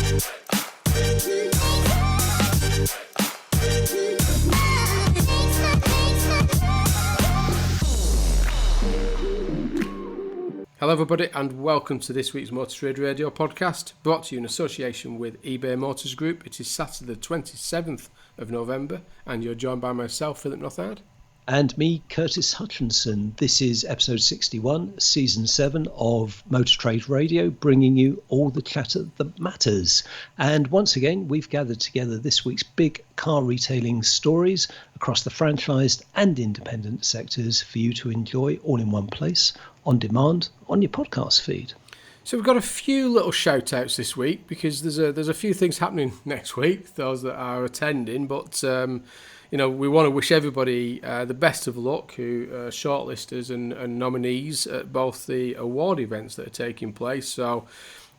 Hello everybody and welcome to this week's Motor Trade Radio podcast, brought to you in association with eBay Motors Group. It is Saturday the 27th of November and you're joined by myself, Philip Nothard. And me, Curtis Hutchinson. This is episode 61, season 7 of Motor Trade Radio, bringing you all the chatter that matters. And once again, we've gathered together this week's big car retailing stories across the franchised and independent sectors for you to enjoy all in one place, on demand, on your podcast feed. So we've got a few little shout outs this week because there's a few things happening next week, those that are attending, but we want to wish everybody the best of luck who are shortlisters and nominees at both the award events that are taking place. So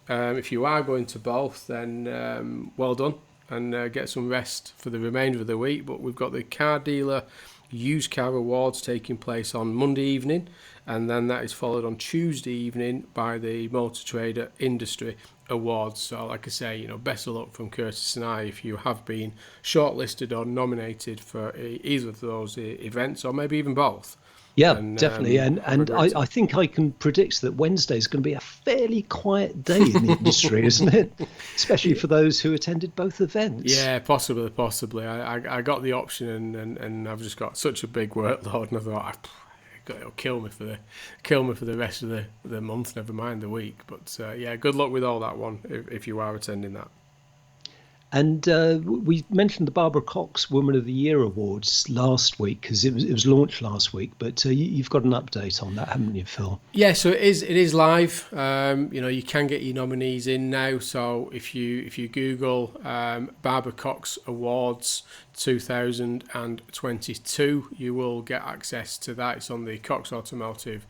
if you are going to both, then well done and get some rest for the remainder of the week. But we've got the Car Dealer Used Car Awards taking place on Monday evening, and then that is followed on Tuesday evening by the Motor Trader Industry Awards. So like I say, best of luck from Curtis and I if you have been shortlisted or nominated for either of those events, or maybe even both. Yeah, definitely. And I think I can predict that Wednesday is going to be a fairly quiet day in the industry, isn't it? Especially for those who attended both events. Yeah, possibly. I got the option and I've just got such a big workload, and I thought it'll kill me for the rest of the month, never mind the week. But good luck with all that one if you are attending that. And we mentioned the Barbara Cox Woman of the Year Awards last week because it was launched last week. But you've got an update on that, haven't you, Phil? Yeah, so it is live. You can get your nominees in now. So if you Google Barbara Cox Awards 2022, you will get access to that. It's on the Cox Automotive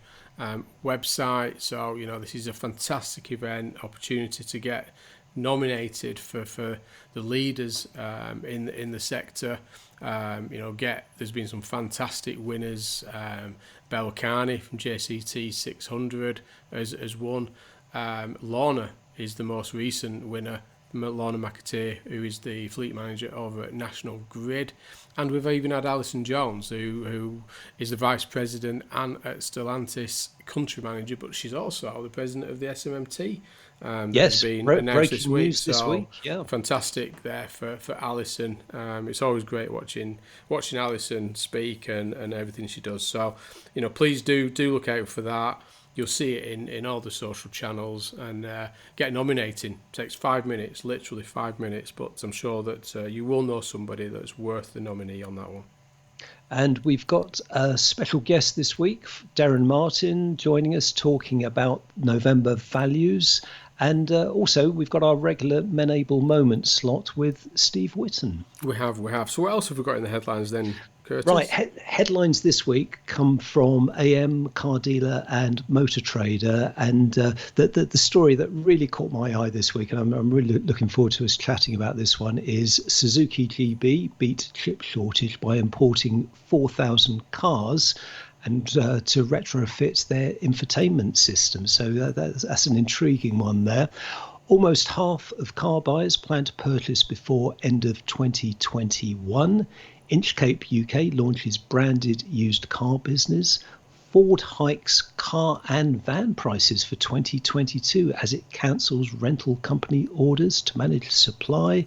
website. So this is a fantastic event, opportunity to get nominated for the leaders in the sector. There's been some fantastic winners. Bel Carney from JCT 600 has won. Lorna is the most recent winner, Lorna McAtee, who is the fleet manager over at National Grid. And we've even had Alison Jones, who is the vice president and at Stellantis country manager, but she's also the president of the SMMT. Yes, been announced this week. This week. Yeah, fantastic there for Alison. It's always great watching Alison speak and everything she does. So, please do look out for that. You'll see it in all the social channels, and get nominating. It takes 5 minutes, literally 5 minutes, but I'm sure that you will know somebody that's worth the nominee on that one. And we've got a special guest this week, Darren Martin, joining us talking about November values. And also, we've got our regular Men Able Moment slot with Steve Whitten. We have. So what else have we got in the headlines then, Curtis? Right, headlines this week come from AM, Car Dealer and Motor Trader. And the story that really caught my eye this week, and I'm really looking forward to us chatting about this one, is Suzuki GB beat chip shortage by importing 4,000 cars and to retrofit their infotainment system. So that's an intriguing one there. Almost half of car buyers plan to purchase before end of 2021. Inchcape UK launches branded used car business. Ford hikes car and van prices for 2022 as it cancels rental company orders to manage supply.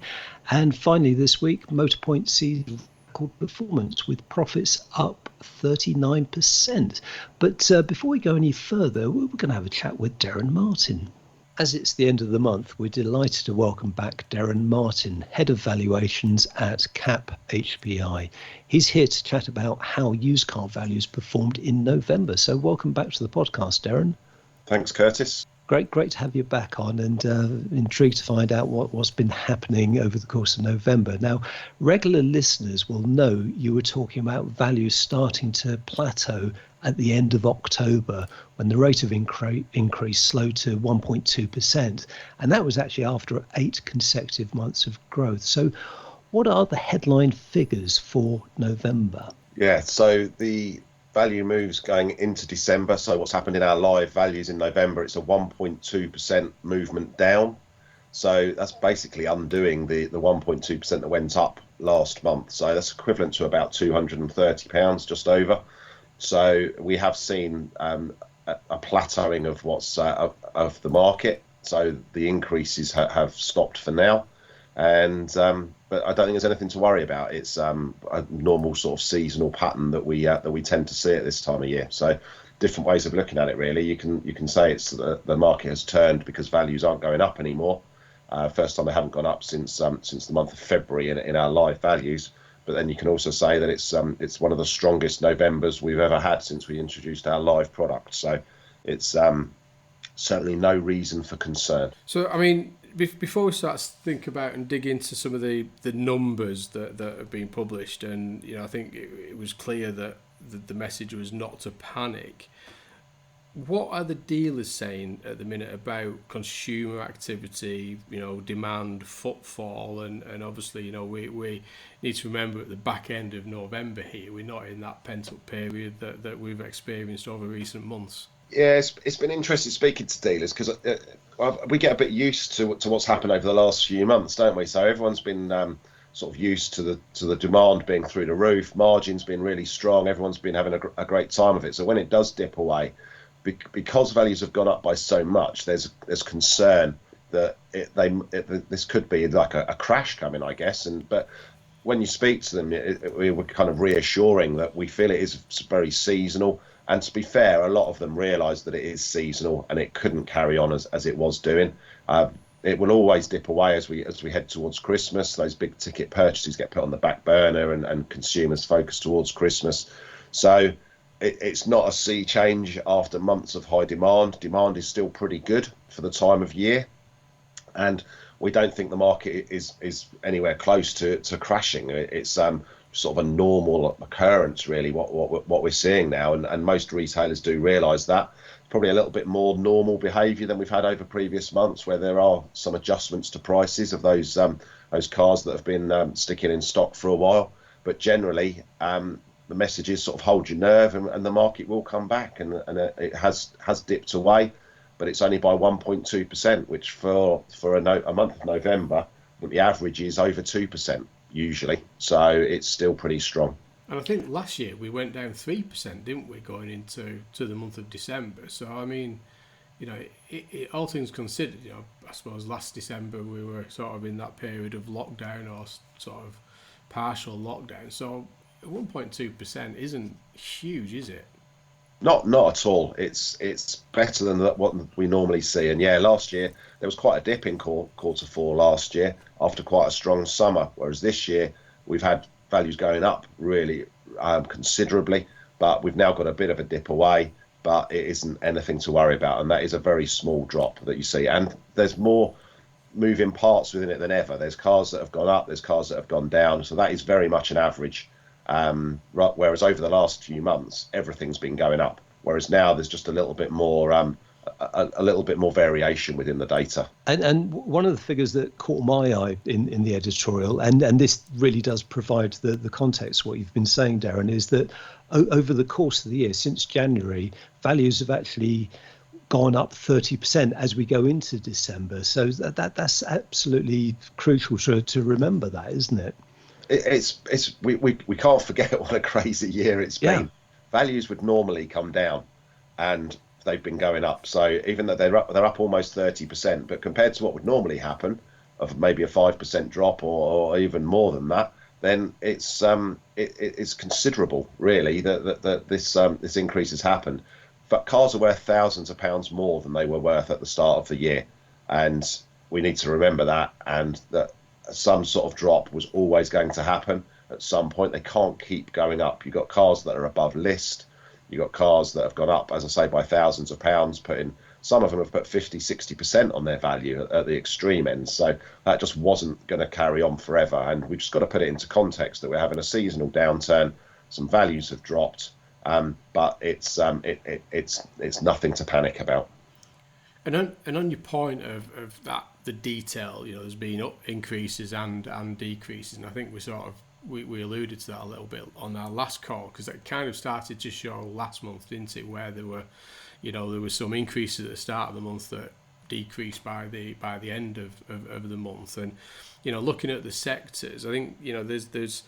And finally this week, Motorpoint sees record performance with profits up 39%. But before we go any further, we're going to have a chat with Darren Martin. As it's the end of the month, we're delighted to welcome back Darren Martin, Head of Valuations at CAP HPI. He's here to chat about how used car values performed in November. So welcome back to the podcast, Darren. Thanks, Curtis. Great to have you back on, and intrigued to find out what's been happening over the course of November. Now, regular listeners will know you were talking about values starting to plateau at the end of October when the rate of increase slowed to 1.2%. And that was actually after 8 consecutive months of growth. So what are the headline figures for November? Yeah, so the value moves going into December. So what's happened in our live values in November, it's a 1.2% movement down. So that's basically undoing the 1.2% that went up last month. So that's equivalent to about £230, just over. So we have seen a plateauing of of the market. So the increases have stopped for now, and but I don't think there's anything to worry about. It's a normal sort of seasonal pattern that we tend to see at this time of year. So different ways of looking at it, really. You can say it's the market has turned because values aren't going up anymore. First time they haven't gone up since the month of February in our live values. But then you can also say that it's one of the strongest Novembers we've ever had since we introduced our live product. So it's certainly no reason for concern. So, I mean, before we start to think about and dig into some of the numbers that have been published, and I think it was clear that the message was not to panic. What are the dealers saying at the minute about consumer activity, demand, footfall, and obviously, we need to remember at the back end of November here, we're not in that pent-up period that we've experienced over recent months. Yeah, it's been interesting speaking to dealers because we get a bit used to what's happened over the last few months, don't we? So everyone's been sort of used to the demand being through the roof, margins being really strong, everyone's been having a great time of it. So when it does dip away, because values have gone up by so much, there's concern that this could be like a crash coming, I guess. But when you speak to them, we were kind of reassuring that we feel it is very seasonal. And to be fair, a lot of them realise that it is seasonal and it couldn't carry on as it was doing. It will always dip away as we head towards Christmas. Those big ticket purchases get put on the back burner and consumers focus towards Christmas. So it's not a sea change after months of high demand. Demand is still pretty good for the time of year, and we don't think the market is anywhere close to crashing. It's sort of a normal occurrence, really, what we're seeing now, and most retailers do realise that. Probably a little bit more normal behaviour than we've had over previous months, where there are some adjustments to prices of those cars that have been sticking in stock for a while, but generally the message is sort of hold your nerve, and the market will come back, and it has dipped away, but it's only by 1.2%, which for a month of November, I think the average is over 2% usually, so it's still pretty strong. And I think last year we went down 3%, didn't we, going into the month of December? So I mean, all things considered, I suppose last December we were sort of in that period of lockdown or sort of partial lockdown. So 1.2% isn't huge, is it? Not at all. It's better than what we normally see. And yeah, last year there was quite a dip in quarter four last year after quite a strong summer, whereas this year we've had values going up really considerably, but we've now got a bit of a dip away, but it isn't anything to worry about, and that is a very small drop that you see. And there's more moving parts within it than ever. There's cars that have gone up, there's cars that have gone down, so that is very much an average. Whereas over the last few months everything's been going up, whereas now there's just a little bit more variation within the data. And one of the figures that caught my eye in the editorial, and this really does provide the context what you've been saying, Darren, is that over the course of the year since January, values have actually gone up 30% as we go into December. So that's absolutely crucial to remember that, isn't it? We can't forget what a crazy year it's been. Yeah. Values would normally come down, and they've been going up. So even though they're up almost 30%, but compared to what would normally happen, of maybe a 5% drop or even more than that, then it's considerable, really, that this increase has happened. But cars are worth thousands of pounds more than they were worth at the start of the year, and we need to remember that, and that some sort of drop was always going to happen at some point. They can't keep going up. You've got cars that are above list. You've got cars that have gone up, as I say, by thousands of pounds. Some of them have put 50-60% on their value at the extreme end. So that just wasn't going to carry on forever. And we've just got to put it into context that we're having a seasonal downturn. Some values have dropped, but it's nothing to panic about. And on your point of that, the detail, there's been increases and decreases, and I think we alluded to that a little bit on our last call, because it kind of started to show last month, didn't it, where there were some increases at the start of the month that decrease by the end of the month. And looking at the sectors, I think there's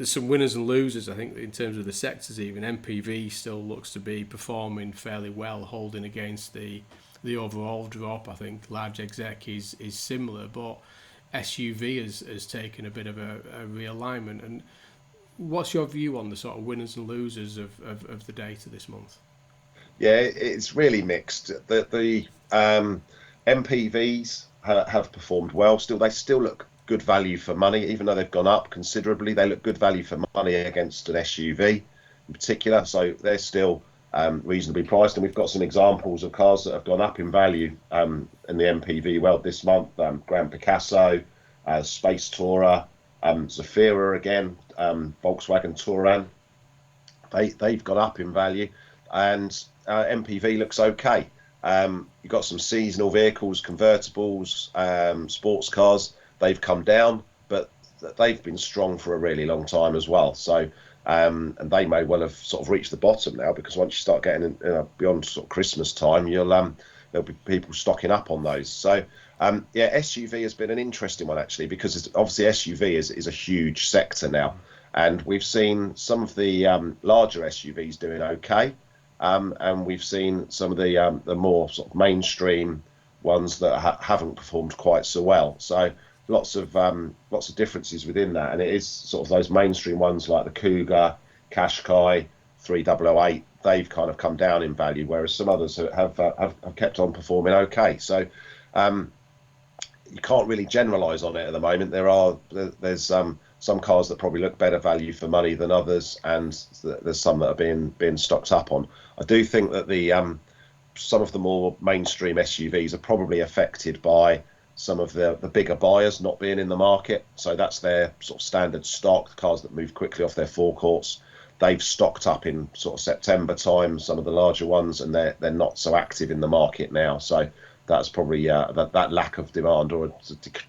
some winners and losers. I think in terms of the sectors, even MPV still looks to be performing fairly well, holding against the overall drop. I think large exec is similar, but SUV has taken a bit of a realignment. And what's your view on the sort of winners and losers of the data this month? Yeah, it's really mixed. The MPVs have performed well. They still look good value for money, even though they've gone up considerably. They look good value for money against an SUV in particular. So they're still reasonably priced. And we've got some examples of cars that have gone up in value in the MPV world this month. Grand Picasso, Space Tourer, Zafira again, Volkswagen Touran. They've gone up in value, and MPV looks okay. You've got some seasonal vehicles, convertibles, sports cars. They've come down, but they've been strong for a really long time as well. So, and they may well have sort of reached the bottom now, because once you start getting beyond sort of Christmas time, there'll be people stocking up on those. So, SUV has been an interesting one actually, because obviously SUV is a huge sector now, and we've seen some of the larger SUVs doing okay, and we've seen some of the more sort of mainstream ones that haven't performed quite so well. So lots of differences within that, and it is sort of those mainstream ones like the Cougar, Qashqai, 3008. They've kind of come down in value, whereas some others have kept on performing okay. So you can't really generalise on it at the moment. There's some cars that probably look better value for money than others, and there's some that are being stocked up on. I do think that some of the more mainstream SUVs are probably affected by some of the bigger buyers not being in the market. So that's their sort of standard stock, cars that move quickly off their forecourts. They've stocked up in sort of September time, some of the larger ones, and they're not so active in the market now. So that's probably that lack of demand, or a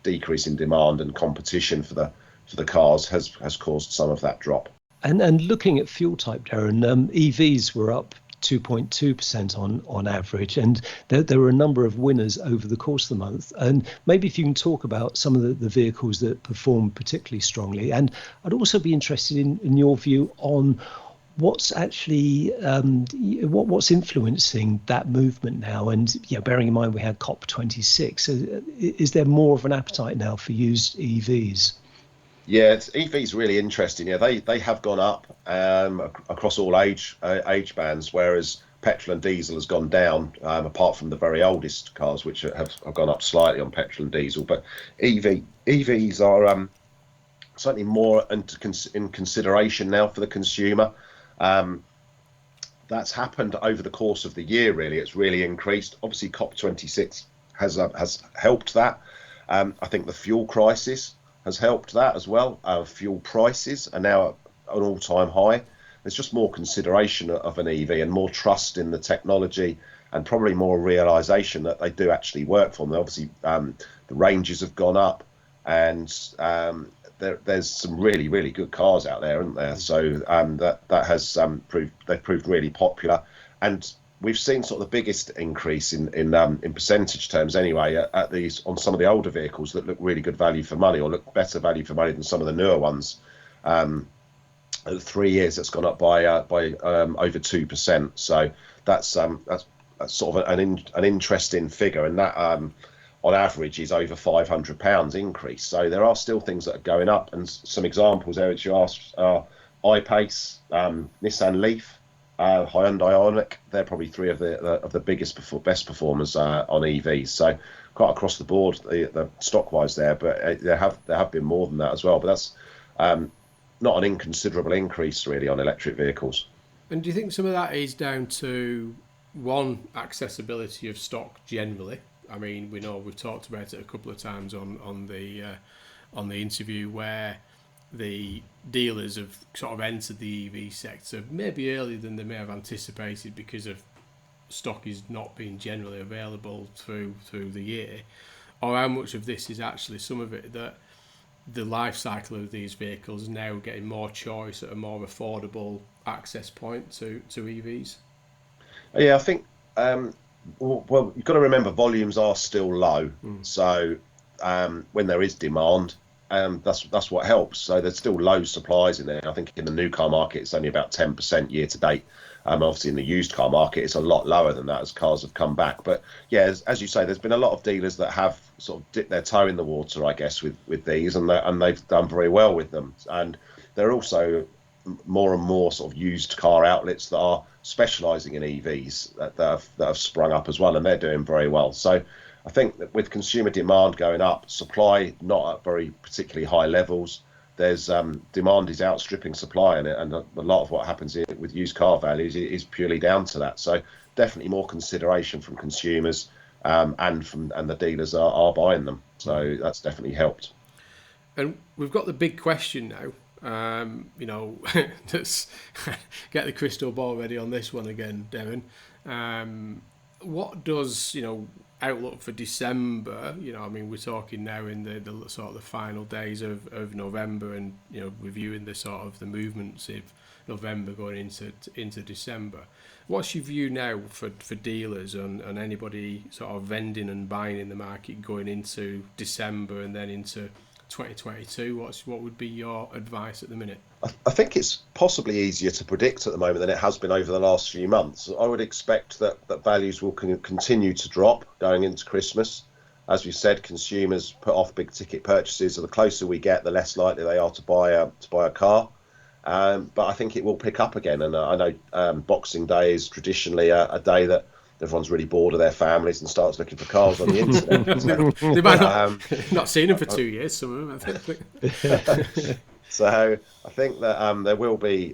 decrease in demand and competition for the cars has caused some of that drop. And looking at fuel type, Darren, EVs were up 2.2% on average, and there were a number of winners over the course of the month. And maybe if you can talk about some of the vehicles that performed particularly strongly. And I'd also be interested in your view on what's actually what's influencing that movement now. And bearing in mind we had COP26, is there more of an appetite now for used EVs? Yeah, EV's really interesting. Yeah, they have gone up across all age bands, whereas petrol and diesel has gone down, apart from the very oldest cars, which have gone up slightly on petrol and diesel. But EVs are certainly more in consideration now for the consumer. That's happened over the course of the year, really. It's really increased. Obviously, COP26 has helped that. I think the fuel crisis has helped that as well. Fuel prices are now at an all-time high. There's just more consideration of an EV and more trust in the technology, and probably more realisation that they do actually work for them. Obviously, the ranges have gone up, and there's some really, really good cars out there, isn't there? So that has proved really popular, and we've seen sort of the biggest increase in percentage terms anyway on some of the older vehicles that look really good value for money, or look better value for money than some of the newer ones. 3 years, that's gone up by over 2%. So that's sort of an interesting figure, and that on average is over £500 increase. So there are still things that are going up, and some examples there which you asked are I-Pace, Nissan Leaf, Hyundai Ioniq. They're probably three of the biggest best performers on EVs. So quite across the board, the stock wise there, but there have been more than that as well. But that's not an inconsiderable increase really on electric vehicles. And do you think some of that is down to one, accessibility of stock generally? I mean, we know we've talked about it a couple of times on the interview, where the dealers have sort of entered the EV sector maybe earlier than they may have anticipated, because of stock is not being generally available through the year, or how much of this is actually some of it that the life cycle of these vehicles is now getting more choice at a more affordable access point to EVs? Yeah, I think Well, you've got to remember volumes are still low. So when there is demand, that's what helps. So there's still low supplies in there. I think in the new car market, it's only about 10% year to date. Obviously in the used car market, it's a lot lower than that as cars have come back. But yeah, as you say, there's been a lot of dealers that have sort of dipped their toe in the water, I guess, with these, and they've done very well with them. And there are also more and more sort of used car outlets that are specialising in EVs that have sprung up as well, and they're doing very well. So I think that with consumer demand going up, supply not at very particularly high levels, there's demand is outstripping supply, and a lot of what happens with used car values is purely down to that. So definitely more consideration from consumers, and the dealers are buying them. So that's definitely helped. And we've got the big question now. Let's get the crystal ball ready on this one again, Darren. What does outlook for December? We're talking now in the sort of the final days of November, and reviewing the sort of the movements of November going into December. What's your view now for dealers and anybody sort of vending and buying in the market going into December and then into 2022? What would be your advice at the minute? I think it's possibly easier to predict at the moment than it has been over the last few months. I would expect that values will continue to drop going into Christmas. As we said, consumers put off big ticket purchases, so the closer we get, the less likely they are to buy a car. But I think it will pick up again. And I know Boxing Day is traditionally a day that everyone's really bored of their families and starts looking for cars on the internet. They might not seen them for 2 years, some of them, I think. So I think that there will be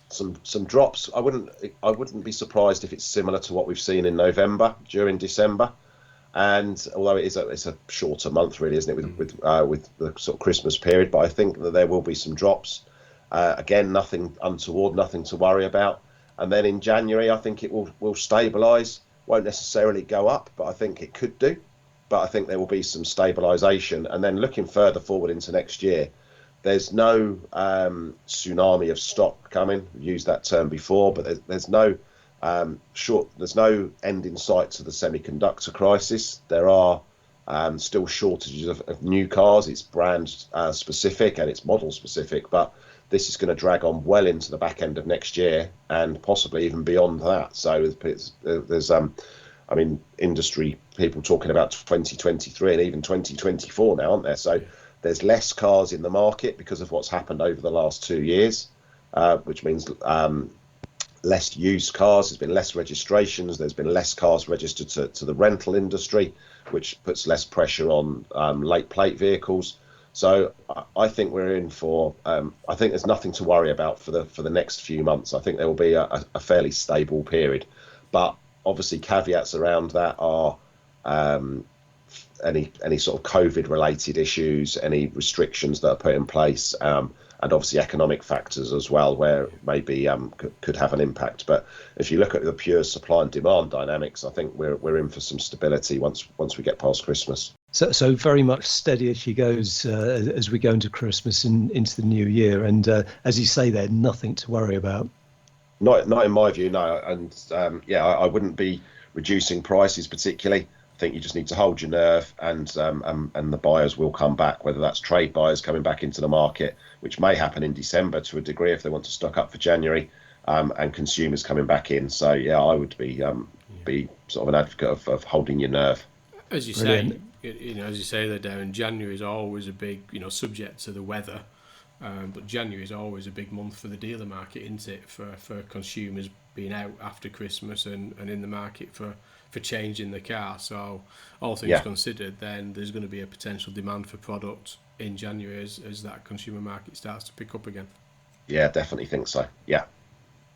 some drops. I wouldn't be surprised if it's similar to what we've seen in November during December. And although it's a shorter month, really, isn't it, with the sort of Christmas period? But I think that there will be some drops. Again, nothing untoward, nothing to worry about. And then in January, I think it will stabilise. Won't necessarily go up, but I think it could do. But I think there will be some stabilisation. And then looking further forward into next year, there's no tsunami of stock coming. We've used that term before, but there's no there's no end in sight to the semiconductor crisis. There are still shortages of new cars. It's brand specific and it's model specific, but this is going to drag on well into the back end of next year and possibly even beyond that. So there's industry people talking about 2023 and even 2024 now, aren't there? So there's less cars in the market because of what's happened over the last 2 years, which means less used cars. There's been less registrations. There's been less cars registered to the rental industry, which puts less pressure on late plate vehicles. So I think we're in for. I think there's nothing to worry about for the next few months. I think there will be a fairly stable period, but obviously caveats around that are any sort of COVID related issues, any restrictions that are put in place, and obviously economic factors as well, where maybe could have an impact. But if you look at the pure supply and demand dynamics, I think we're in for some stability once we get past Christmas. So very much steady as she goes as we go into Christmas and into the new year. And as you say, there nothing to worry about. Not in my view, no. And I wouldn't be reducing prices particularly. I think you just need to hold your nerve, and the buyers will come back, whether that's trade buyers coming back into the market, which may happen in December to a degree if they want to stock up for January, and consumers coming back in. So I would be sort of an advocate of holding your nerve. As you say, as you say there, Darren, January is always a big, subject to the weather. But January is always a big month for the dealer market, isn't it? For consumers being out after Christmas and in the market for changing the car. So all things considered, then there's going to be a potential demand for product in January as that consumer market starts to pick up again. Yeah, definitely think so. Yeah.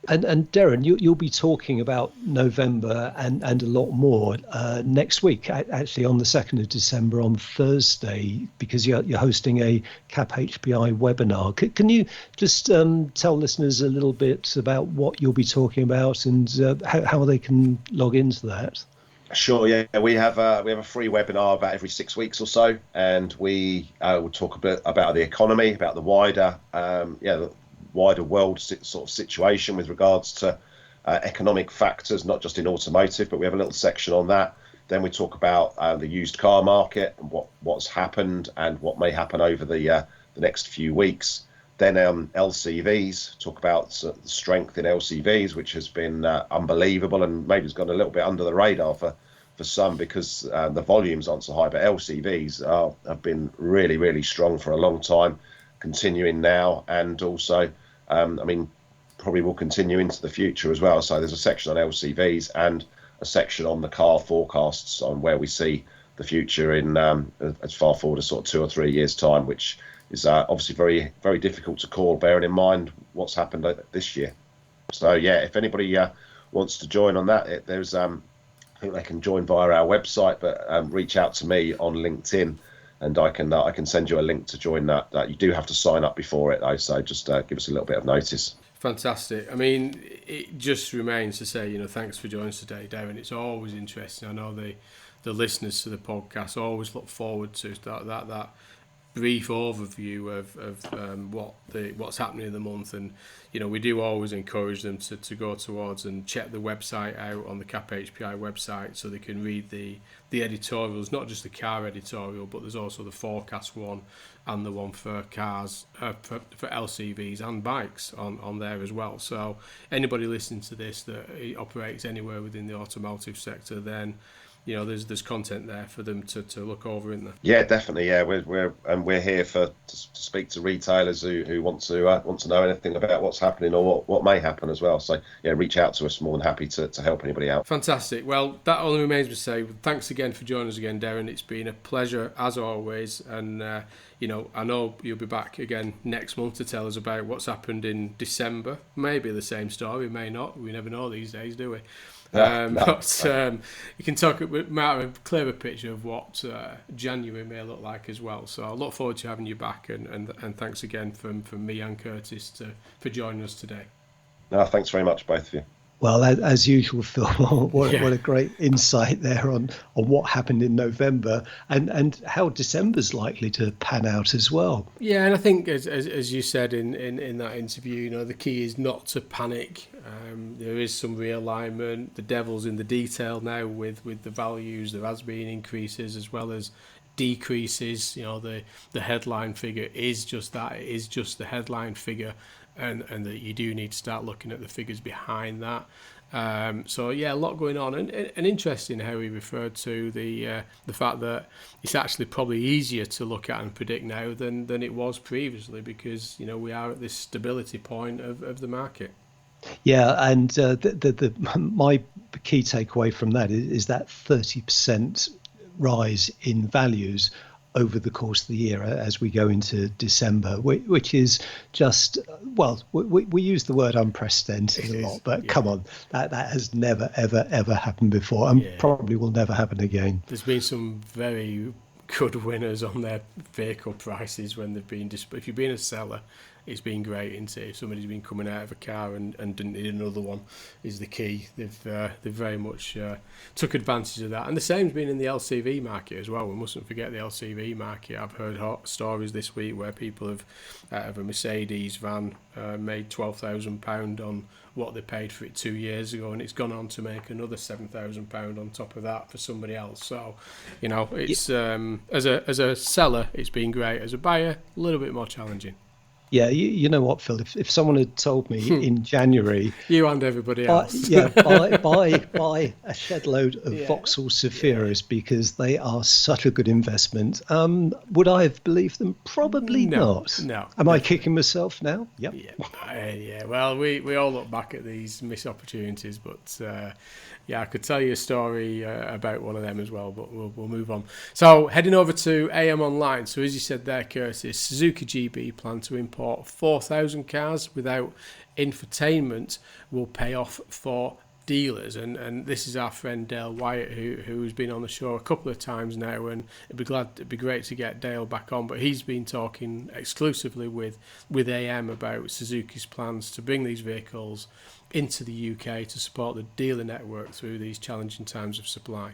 And Darren, you'll be talking about November and a lot more next week, actually on the 2nd of December on Thursday, because you're hosting a CAP HPI webinar. Can you just tell listeners a little bit about what you'll be talking about and how they can log into that? Sure. Yeah, we have a free webinar about every 6 weeks or so, and we will talk a bit about the economy, about the wider world sort of situation with regards to economic factors, not just in automotive, but we have a little section on that. Then we talk about the used car market and what's happened and what may happen over the next few weeks. Then LCVs, talk about the strength in LCVs, which has been unbelievable, and maybe has gone a little bit under the radar for some because the volumes aren't so high, but LCVs have been really, really strong for a long time, continuing now, and also, probably will continue into the future as well. So there's a section on LCVs and a section on the car forecasts on where we see the future in as far forward as sort of 2 or 3 years' time, which is obviously very, very difficult to call, bearing in mind what's happened this year. So yeah, if anybody wants to join on that, there's I think they can join via our website, but reach out to me on LinkedIn, and I can send you a link to join that. You do have to sign up before it though, so just give us a little bit of notice. Fantastic. I mean, it just remains to say, thanks for joining us today, Darren. It's always interesting. I know the listeners to the podcast always look forward to that brief overview of what's happening in the month, and we do always encourage them to go towards and check the website out on the CAP HPI website so they can read the editorials, not just the car editorial, but there's also the forecast one and the one for cars, for LCVs and bikes on there as well. So anybody listening to this that operates anywhere within the automotive sector, then there's content there for them to look over, isn't there? Yeah, definitely. Yeah, we're here to speak to retailers who want to know anything about what's happening or what may happen as well. So yeah, reach out to us. More than happy to help anybody out. Fantastic. Well, that only remains to say thanks again for joining us again, Darren. It's been a pleasure as always, and I know you'll be back again next month to tell us about what's happened in December. Maybe the same story, may not. We never know these days, do we? But you can talk about a clearer picture of what January may look like as well. So I look forward to having you back, and thanks again from me and Curtis for joining us today. No, thanks very much, both of you. Well, as usual, Phil, what a great insight there on what happened in November and how December's likely to pan out as well. Yeah, and I think as you said in that interview, the key is not to panic. There is some realignment. The devil's in the detail now with the values. There has been increases as well as decreases. The headline figure is just that. It is just the headline figure. And that you do need to start looking at the figures behind that. So yeah, a lot going on, and interesting how he referred to the fact that it's actually probably easier to look at and predict now than it was previously, because we are at this stability point of the market. Yeah, and my key takeaway from that is that 30% rise in values over the course of the year as we go into December, which is just, well, we use the word unprecedented a lot, but come on, that has never, ever, ever happened before, and probably will never happen again. There's been some very good winners on their vehicle prices when they've been, if you've been a seller, it's been great, isn't it? If somebody's been coming out of a car and didn't need another one, is the key. They've very much took advantage of that, and the same's been in the LCV market as well. We mustn't forget the LCV market. I've heard stories this week where people have out of a Mercedes van made £12,000 on what they paid for it 2 years ago, and it's gone on to make another £7,000 on top of that for somebody else. So, it's as a seller, it's been great. As a buyer, a little bit more challenging. Yeah, you know what, Phil? If someone had told me in January, you and everybody else, buy a shed load of Vauxhall Sephiras because they are such a good investment, would I have believed them? Probably not. No. Am I kicking myself now? Yep. Yeah. Well, we all look back at these missed opportunities, but I could tell you a story about one of them as well, but we'll move on. So heading over to AM Online. So as you said there, Curtis, Suzuki GB plan to import 4,000 cars without infotainment will pay off for dealers, and this is our friend Dale Wyatt who's been on the show a couple of times now, and it'd be great to get Dale back on, but he's been talking exclusively with AM about Suzuki's plans to bring these vehicles into the UK to support the dealer network through these challenging times of supply.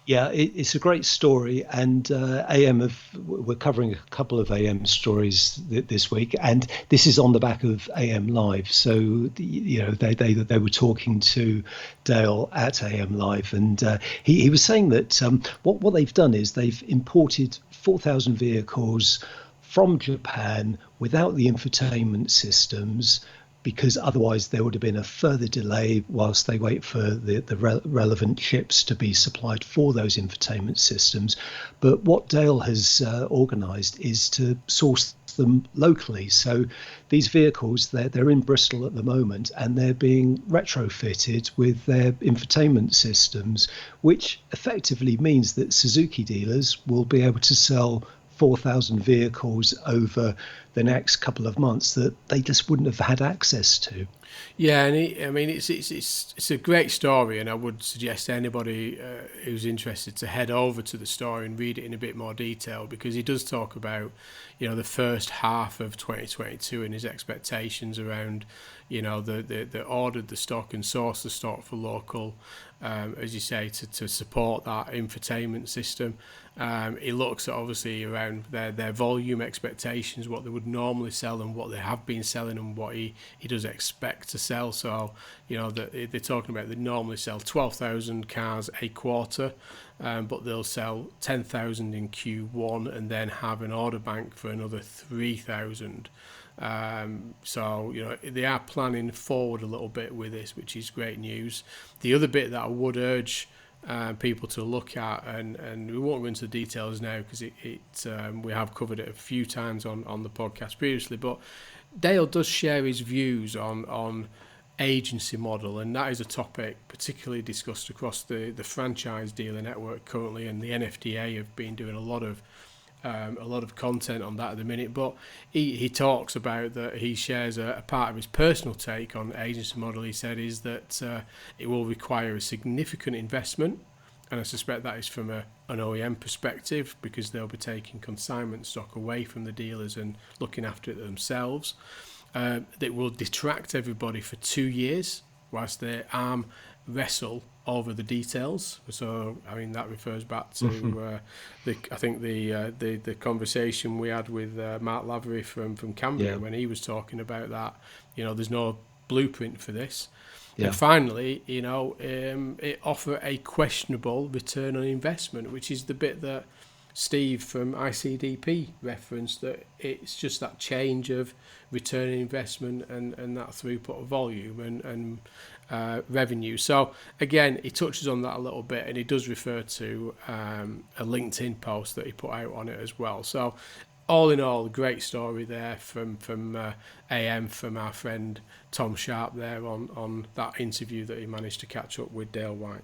Yeah, it's a great story, and we're covering a couple of AM stories this week, and this is on the back of AM Live. So they were talking to Dale at AM Live, and he was saying that what they've done is they've imported 4,000 vehicles from Japan without the infotainment systems, because otherwise there would have been a further delay whilst they wait for the relevant chips to be supplied for those infotainment systems. But what Dale has organised is to source them locally. So these vehicles, they're in Bristol at the moment, and they're being retrofitted with their infotainment systems, which effectively means that Suzuki dealers will be able to sell 4,000 vehicles over the next couple of months that they just wouldn't have had access to. Yeah, and it's a great story, and I would suggest anybody who's interested to head over to the story and read it in a bit more detail, because he does talk about, the first half of 2022 and his expectations around, the ordered the stock and sourced the stock for local, as you say, to support that infotainment system. He looks at obviously around their volume expectations, what they would normally sell and what they have been selling, and what he does expect to sell. So, they're talking about they normally sell 12,000 cars a quarter, but they'll sell 10,000 in Q1 and then have an order bank for another 3,000. So, they are planning forward a little bit with this, which is great news. The other bit that I would urge people to look at, and we won't go into the details now because we have covered it a few times on the podcast previously, but Dale does share his views on agency model, and that is a topic particularly discussed across the franchise dealer network currently, and the NFDA have been doing a lot of content on that at the minute. But he talks about that he shares a part of his personal take on the agency model. He said is that it will require a significant investment, and I suspect that is from an OEM perspective, because they'll be taking consignment stock away from the dealers and looking after it themselves. That will detract everybody for 2 years whilst they arm wrestle over the details. So that refers back to the conversation we had with Mark Lavery from Cambria, when he was talking about that. There's no blueprint for this. Yeah. And finally, it offer a questionable return on investment, which is the bit that Steve from ICDP referenced, that it's just that change of return on investment and that throughput of volume and revenue. So again, he touches on that a little bit, and he does refer to a LinkedIn post that he put out on it as well. So all in all, a great story there from AM, from our friend Tom Sharp there on that interview that he managed to catch up with Dale White.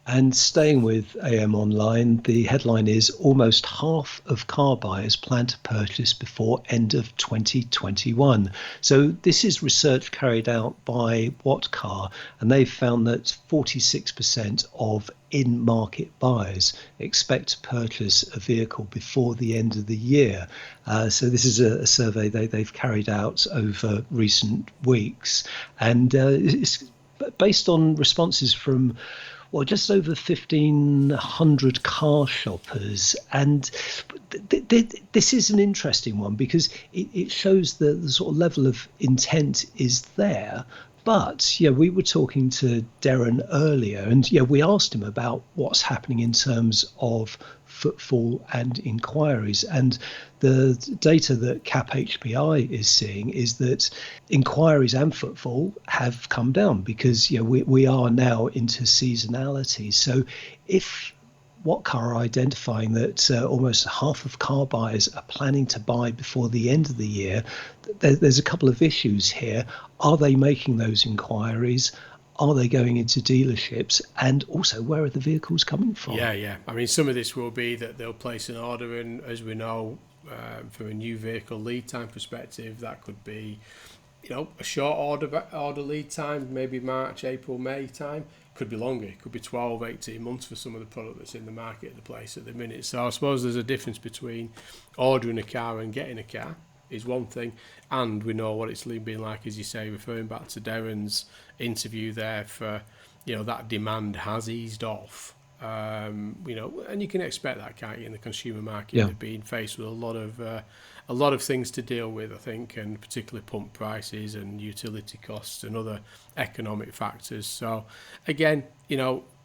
And staying with AM Online, the headline is almost half of car buyers plan to purchase before end of 2021. So this is research carried out by What Car, and they've found that 46% of in-market buyers expect to purchase a vehicle before the end of the year. So this is a survey they've carried out over recent weeks, and it's based on responses from just over 1,500 car shoppers. And this is an interesting one, because it shows the sort of level of intent is there. But we were talking to Darren earlier, and we asked him about what's happening in terms of footfall and inquiries. And the data that CAP HPI is seeing is that inquiries and footfall have come down, because we are now into seasonality. So if What Car are identifying that almost half of car buyers are planning to buy before the end of the year, there's a couple of issues here. Are they making those inquiries? Are they going into dealerships? And also, where are the vehicles coming from? Yeah. Some of this will be that they'll place an order, and as we know, from a new vehicle lead time perspective, that could be, a short order lead time, maybe March, April, May time. Could be longer. It could be 12, 18 months for some of the product that's in the market at the place at the minute. So I suppose there's a difference between ordering a car and getting a car is one thing, and we know what it's been like, as you say, referring back to Darren's interview there, for that demand has eased off. And you can expect that, can't you, in the consumer market, they're being faced with a lot of things to deal with, I think, and particularly pump prices and utility costs and other economic factors. So, again,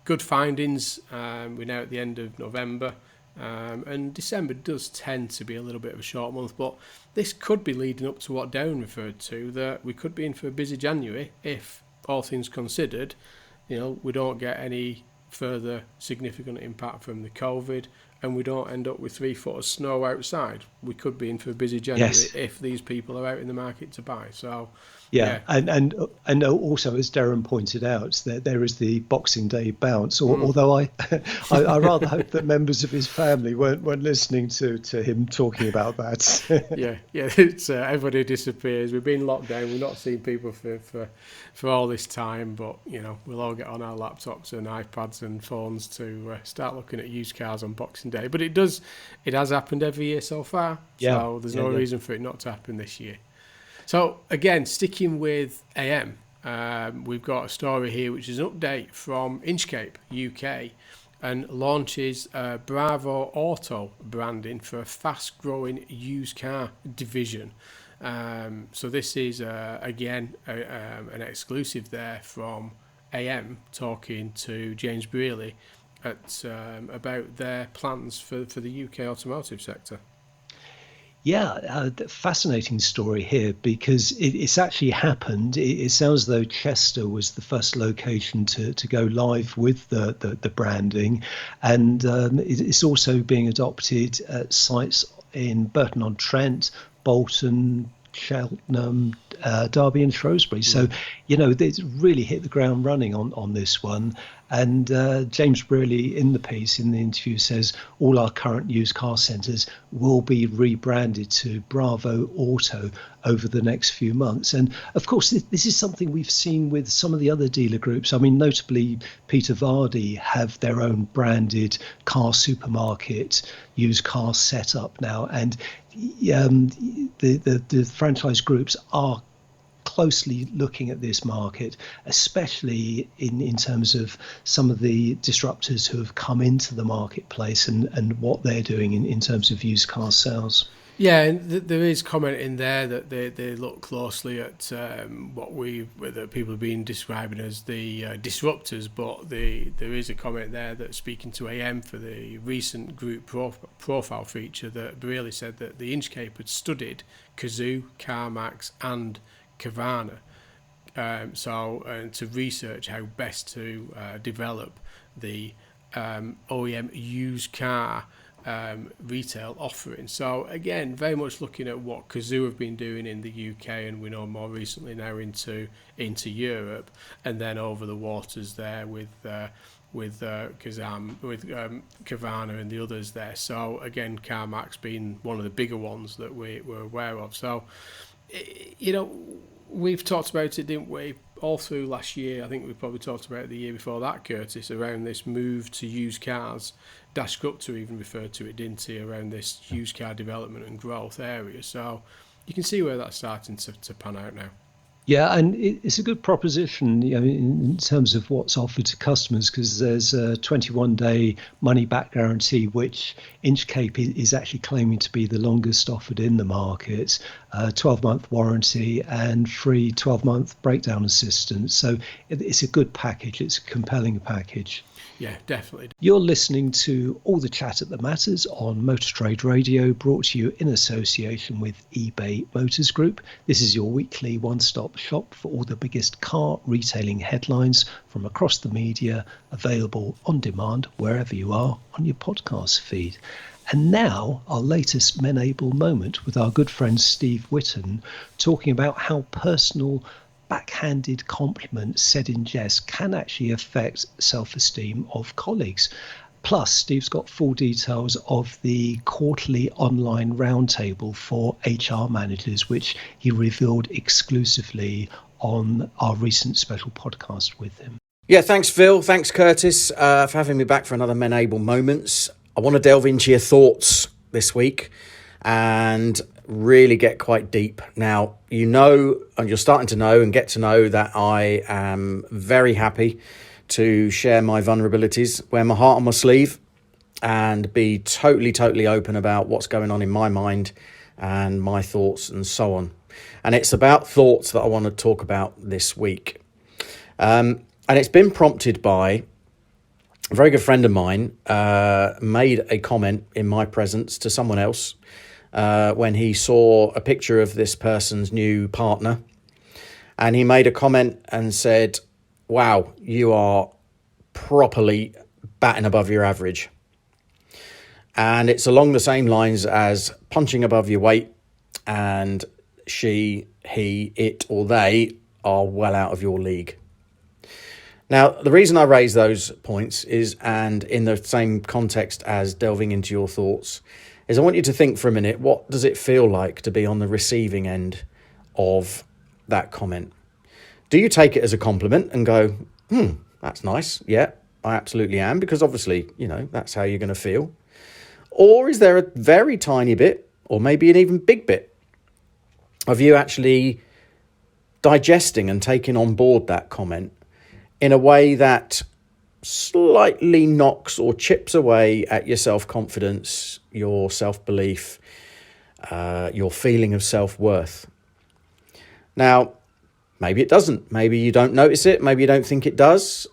good findings. We're now at the end of November, and December does tend to be a little bit of a short month, but this could be leading up to what Darren referred to, that we could be in for a busy January if, all things considered, we don't get any further significant impact from the COVID, and we don't end up with 3 foot of snow outside. We could be in for a busy January if these people are out in the market to buy. So, and also, as Darren pointed out, there is the Boxing Day bounce. Although I rather hope that members of his family weren't listening to him talking about that. It's everybody disappears. We've been locked down. We've not seen people for all this time, but we'll all get on our laptops and iPads and phones to start looking at used cars on Boxing Day. But it has happened every year so far. So there's no reason for it not to happen this year. So again, sticking with AM, we've got a story here which is an update from Inchcape UK, and launches Bravo Auto branding for a fast-growing used car division. So this is again an exclusive there from AM, talking to James Brearley about their plans for the UK automotive sector. Fascinating story here, because it's actually happened. It sounds as though Chester was the first location to go live with the branding, and it's also being adopted at sites in Burton-on-Trent, Bolton, Cheltenham, Derby and Shrewsbury. So, they really hit the ground running on this one. And James Brearley in the piece, in the interview, says all our current used car centres will be rebranded to Bravo Auto over the next few months. And of course, this is something we've seen with some of the other dealer groups. I mean, notably, Peter Vardy have their own branded car supermarket, used car setup now. And the franchise groups are closely looking at this market, especially in terms of some of the disruptors who have come into the marketplace and what they're doing in terms of used car sales. Yeah, and there is comment in there that they look closely at that people have been describing as the disruptors, but there is a comment there that's speaking to AM for the recent group profile feature that Brearley said that the Inchcape had studied Cazoo, CarMax and Carvana, to research how best to develop the OEM used car retail offering. So again, very much looking at what Cazoo have been doing in the UK, and we know more recently now into Europe, and then over the waters there with Kazam, with Carvana and the others there. So again, CarMax being one of the bigger ones that we're aware of. So we've talked about it, didn't we, all through last year. I think we probably talked about it the year before that, Curtis, around this move to used cars. Dash Gupta even referred to it, didn't he, around this used car development and growth area. So you can see where that's starting to pan out now. Yeah, and it's a good proposition, in terms of what's offered to customers, because there's a 21-day money-back guarantee, which Inchcape is actually claiming to be the longest offered in the market, 12-month warranty and free 12-month breakdown assistance. So it's a good package. It's a compelling package. Yeah, definitely. You're listening to All the Chat That Matters on Motor Trade Radio, brought to you in association with eBay Motors Group. This is your weekly one-stop shop for all the biggest car retailing headlines from across the media, available on demand wherever you are on your podcast feed. And now, our latest Men Able moment with our good friend Steve Whitten, talking about how personal backhanded compliments said in jest can actually affect self-esteem of colleagues. Plus, Steve's got full details of the quarterly online roundtable for HR managers, which he revealed exclusively on our recent special podcast with him. Yeah, thanks, Phil. Thanks, Curtis, for having me back for another Men Able Moments. I want to delve into your thoughts this week and really get quite deep. Now, and you're starting to know and get to know that I am very happy to share my vulnerabilities, wear my heart on my sleeve, and be totally open about what's going on in my mind and my thoughts and so on. And it's about thoughts that I want to talk about this week. And it's been prompted by a very good friend of mine made a comment in my presence to someone else when he saw a picture of this person's new partner. And he made a comment and said, "Wow, you are properly batting above your average." And it's along the same lines as punching above your weight, and she, he, it, or they are well out of your league. Now, the reason I raise those points is, and in the same context as delving into your thoughts, is I want you to think for a minute, what does it feel like to be on the receiving end of that comment? Do you take it as a compliment and go, that's nice. Yeah, I absolutely am, because obviously, that's how you're going to feel. Or is there a very tiny bit, or maybe an even big bit, of you actually digesting and taking on board that comment in a way that slightly knocks or chips away at your self-confidence, your self-belief, your feeling of self-worth? Now, maybe it doesn't. Maybe you don't notice it. Maybe you don't think it does.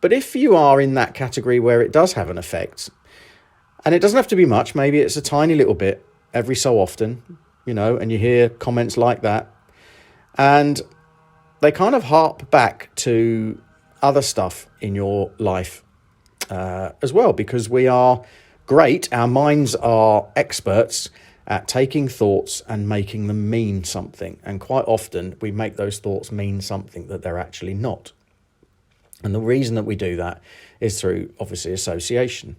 But if you are in that category where it does have an effect, and it doesn't have to be much, maybe it's a tiny little bit every so often, and you hear comments like that, and they kind of harp back to other stuff in your life as well, because we are great. Our minds are experts at taking thoughts and making them mean something. And quite often we make those thoughts mean something that they're actually not. And the reason that we do that is through, obviously, association.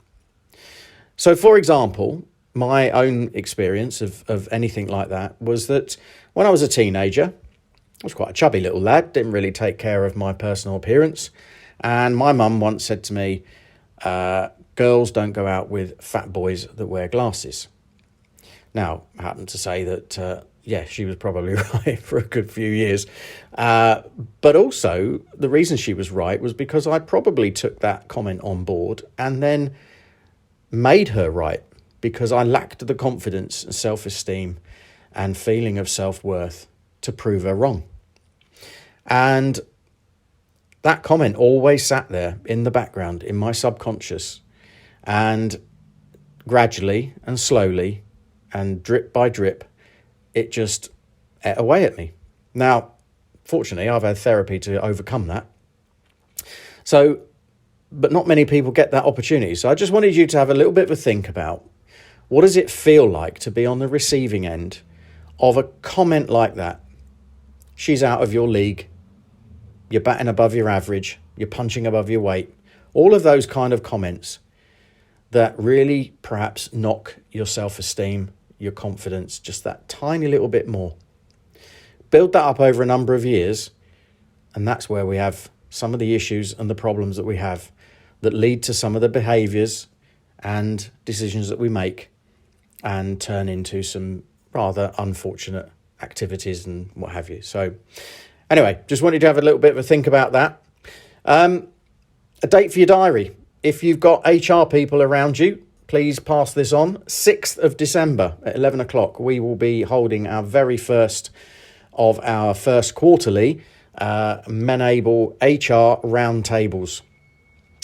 So, for example, my own experience of anything like that was that when I was a teenager, I was quite a chubby little lad, didn't really take care of my personal appearance. And my mum once said to me, girls don't go out with fat boys that wear glasses. Now, I happen to say that, she was probably right for a good few years. But also, the reason she was right was because I probably took that comment on board and then made her right, because I lacked the confidence and self-esteem and feeling of self-worth to prove her wrong. And that comment always sat there in the background, in my subconscious, and gradually and slowly and drip by drip, it just ate away at me. Now, fortunately, I've had therapy to overcome that. But not many people get that opportunity. So I just wanted you to have a little bit of a think about, what does it feel like to be on the receiving end of a comment like that? She's out of your league. You're batting above your average. You're punching above your weight. All of those kind of comments that really perhaps knock your self-esteem, your confidence, just that tiny little bit more. Build that up over a number of years, and that's where we have some of the issues and the problems that we have that lead to some of the behaviours and decisions that we make and turn into some rather unfortunate activities and what have you. So anyway, just wanted to have a little bit of a think about that. A date for your diary. If you've got HR people around you, please pass this on. 6th of December at 11 o'clock, we will be holding our very first of our first quarterly Men-Able HR roundtables.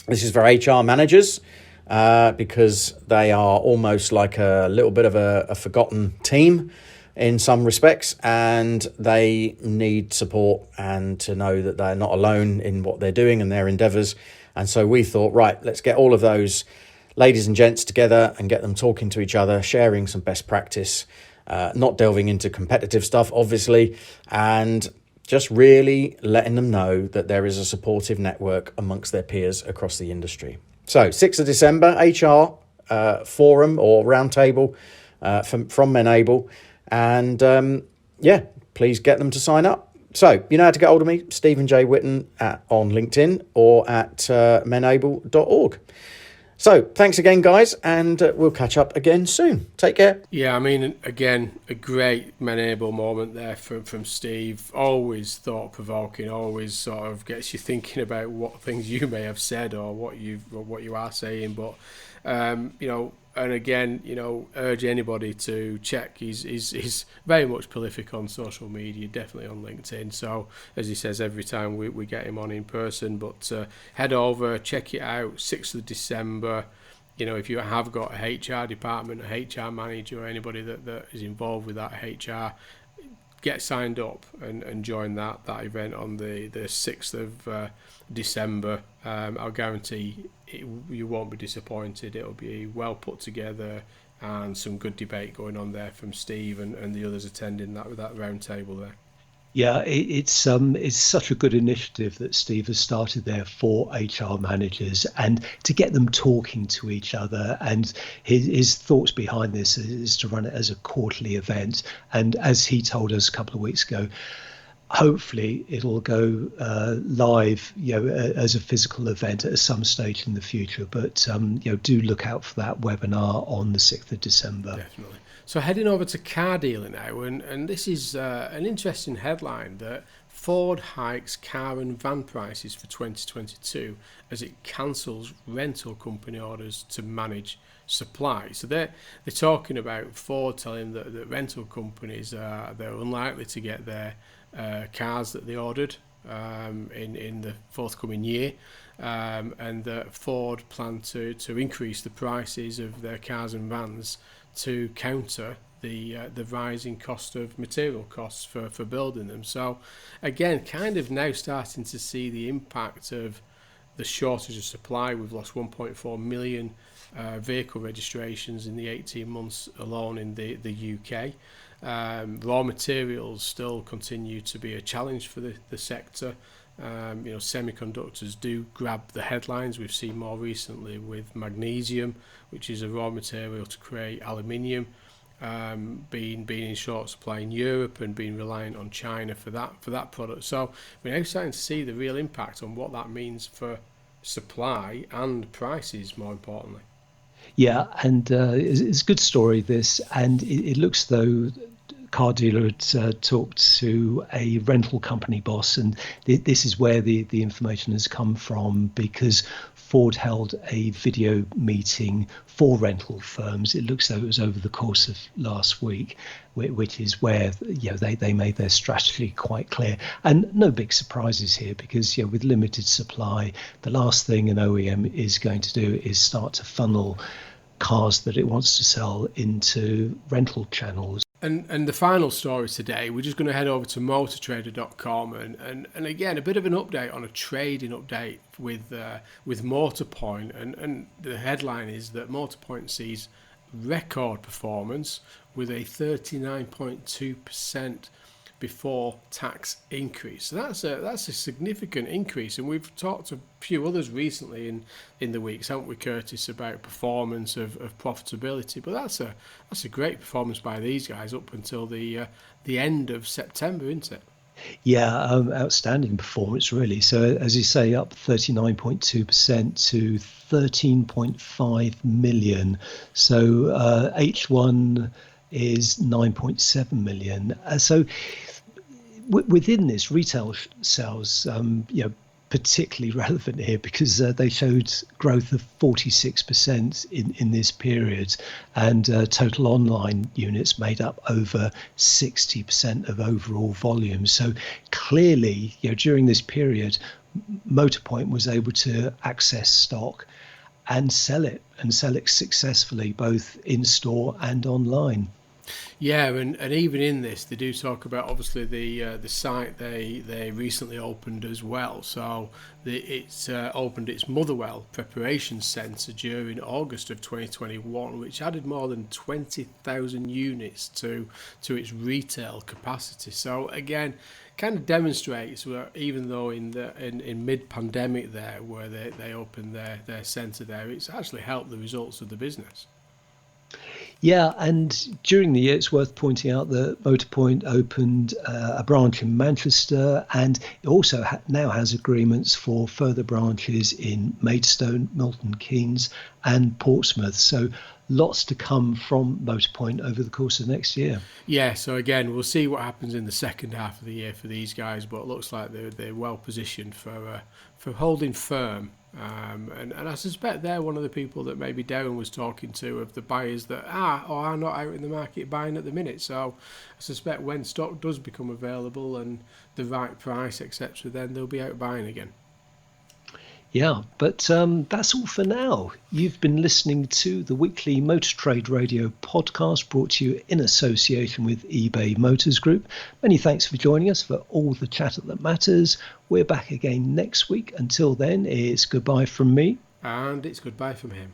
This is for HR managers because they are almost like a little bit of a forgotten team in some respects, and they need support and to know that they're not alone in what they're doing and their endeavours. And so we thought, right, let's get all of those ladies and gents together and get them talking to each other, sharing some best practice, not delving into competitive stuff, obviously, and just really letting them know that there is a supportive network amongst their peers across the industry. So 6th of December, HR forum or roundtable from Men-Able. And please get them to sign up. So you know how to get hold of me, Stephen J. Whitten on LinkedIn or at menable.org. So thanks again, guys, and we'll catch up again soon. Take care. Yeah, I mean, again, a great enable moment there from Steve. Always thought-provoking, always sort of gets you thinking about what things you may have said or what you are saying. But, and again, urge anybody to check. He's very much prolific on social media, definitely on LinkedIn. So, as he says, every time we get him on in person. But head over, check it out, 6th of December. If you have got a HR department, a HR manager, or anybody that is involved with that HR, get signed up and join that event on the 6th of December. I'll guarantee you won't be disappointed. It'll be well put together and some good debate going on there from Steve and the others attending that round table there. Yeah, it's such a good initiative that Steve has started there for HR managers, and to get them talking to each other. And his thoughts behind this is to run it as a quarterly event. And as he told us a couple of weeks ago, hopefully it'll go live, as a physical event at some stage in the future. But do look out for that webinar on the 6th of December. Definitely. So heading over to car dealer now, and this is an interesting headline that Ford hikes car and van prices for 2022 as it cancels rental company orders to manage supply. So they're talking about Ford telling that rental companies they're unlikely to get their cars that they ordered in the forthcoming year, and that Ford plan to increase the prices of their cars and vans to counter the rising cost of material costs for building them. So again, kind of now starting to see the impact of the shortage of supply. We've lost 1.4 million vehicle registrations in the 18 months alone in the UK. Raw materials still continue to be a challenge for the sector. Semiconductors do grab the headlines. We've seen more recently with magnesium, which is a raw material to create aluminium, being in short supply in Europe and being reliant on China for that product. So we're now starting to see the real impact on what that means for supply and prices, more importantly. Yeah, and it's a good story, this, and it looks though car dealer had talked to a rental company boss, and this is where the information has come from, because Ford held a video meeting for rental firms. It looks though it was over the course of last week, which is where they made their strategy quite clear. And no big surprises here, because with limited supply, the last thing an OEM is going to do is start to funnel cars that it wants to sell into rental channels. And the final story today, we're just going to head over to motortrader.com and again a bit of an update on a trading update with Motorpoint, and the headline is that Motorpoint sees record performance with a 39.2% before tax increase. So that's a significant increase, and we've talked to a few others recently in the weeks, haven't we, Curtis, about performance of profitability. But that's a great performance by these guys up until the end of September, isn't it? Yeah, outstanding performance, really. So, as you say, up 39.2% to 13.5 million. So H1 is 9.7 million. So within this, retail sales, particularly relevant here, because they showed growth of 46% in this period, and total online units made up over 60% of overall volume. So clearly, during this period, Motorpoint was able to access stock and sell it successfully, both in store and online. Yeah, and even in this, they do talk about obviously the site they recently opened as well. So it's opened its Motherwell Preparation Centre during August of 2021, which added more than 20,000 units to its retail capacity. So again, kind of demonstrates where even though in mid-pandemic there, where they opened their centre there, it's actually helped the results of the business. Yeah, and during the year, it's worth pointing out that Motorpoint opened a branch in Manchester, and it also now has agreements for further branches in Maidstone, Milton Keynes, and Portsmouth. So lots to come from Motorpoint over the course of next year. Yeah, so again, we'll see what happens in the second half of the year for these guys, but it looks like they're well positioned for holding firm. And I suspect they're one of the people that maybe Darren was talking to, of the buyers that are not out in the market buying at the minute. So I suspect when stock does become available and the right price, etc., then they'll be out buying again. Yeah, but that's all for now. You've been listening to the weekly Motor Trade Radio podcast, brought to you in association with eBay Motors Group. Many thanks for joining us for all the chatter that matters. We're back again next week. Until then, it's goodbye from me. And it's goodbye from him.